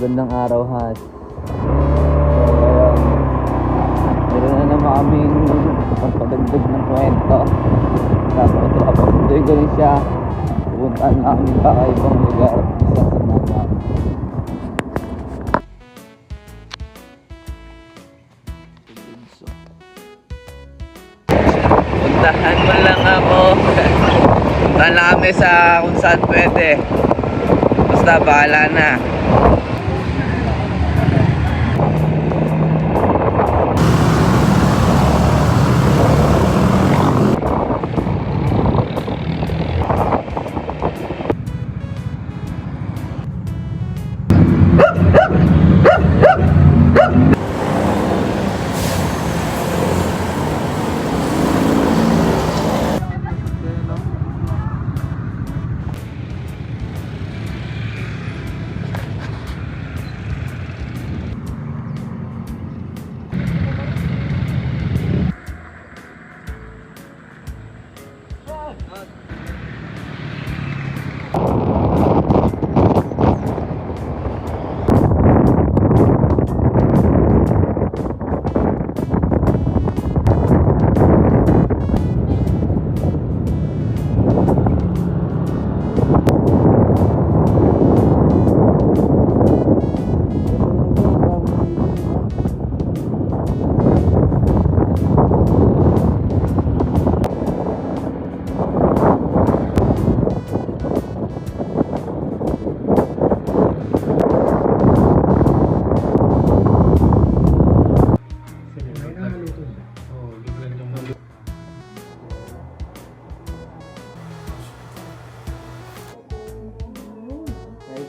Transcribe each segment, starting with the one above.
Magandang araw, Has. Meron na naman kaming pagpadagdag ng kwento. Napapatuloy ko rin siya. Pupuntaan na kami kakaibang lugar. Isa sa mga puntahan mo lang ako. Puntahan lang kami sa kung saan pwede. Basta bahala na.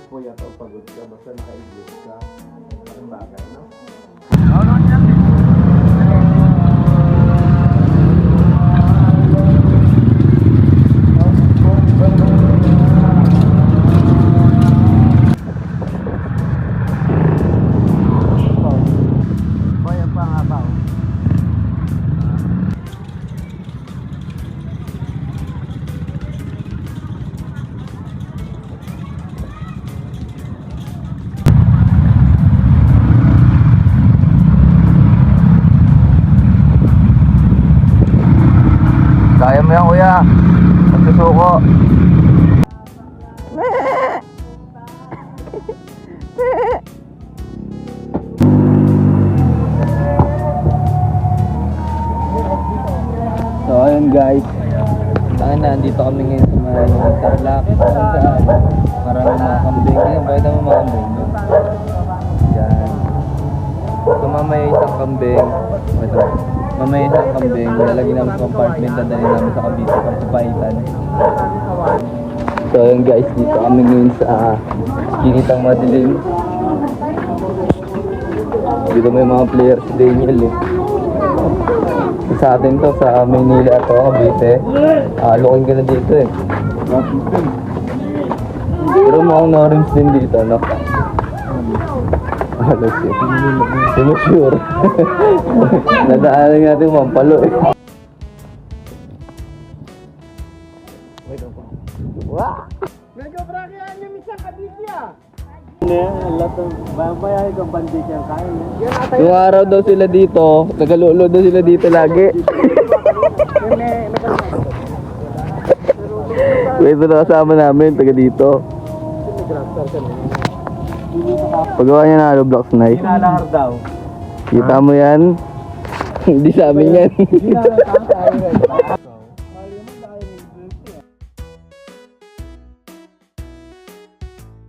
Kuya to pagod ka, basta naka-iglis ka. Ang bagay, no? Kaya mo yan, kuya. Magsusuko. So ayun guys, nandito kami ngayon sa mga Tarlac. Maraming mga kambing. Ngayon, pakita mo mga kambing. Yan. So mamaya isang kambing. Ito. Mamaya isang kambing. Lalagyan namin sa compartment. Dadalhin namin sa Cavite para sa paitan. So ayun guys, dito kami ngayon sa Kinitang Madilim. Dito may mga players si Daniel eh. Sa atin to, sa Maynila to, Cavite. Looking ka na dito eh. Pero mukhang na-rims din dito, no? Halos eh. Hindi sure. Nadaanan natin mampalo eh. Wait ako. Wow! Nag-brakehan yung isang kabisya! Bayahin kang bandik yan kain. Yung araw daw sila dito, nagalulo daw sila dito lagi. Ito na kasama namin, taga dito. Pagawa niya na Roblox Night. Inalangar daw. Kita mo yan? Hindi sa amin yan.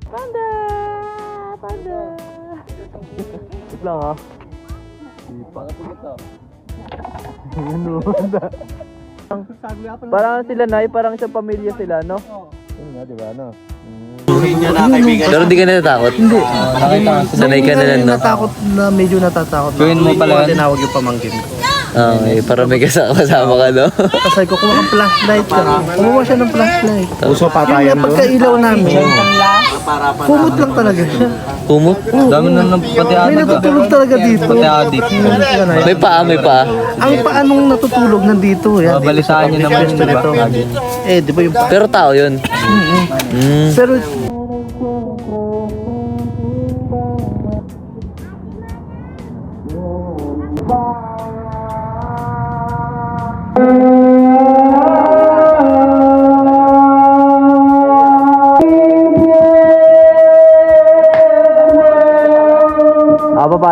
Panda! Panda! Wait lang ha. Parang sila Nay, parang isang pamilya sila, no? Yun nga, di ba, no? Pero di ka natatakot? Hindi. Sanay ka na lang, no? Natakot na medyo natatakot. Gawin mo pala yan? Tinawag yung pamangkin ko. Okay, para may kasama ka, no? Kasi ko kumuha ng flashlight ka. Kumuha siya ng flashlight. Puso patayan Yung pagkailaw namin, kumot lang talaga siya. Kumot? Dami na ng pati May natutulog talaga dito. adik. May paa, may paa. Ang paanong natutulog nandito. Yan, Babalitaan niyo naman yun, di ba? di ba yung... Pero tao yun. Pero Baba.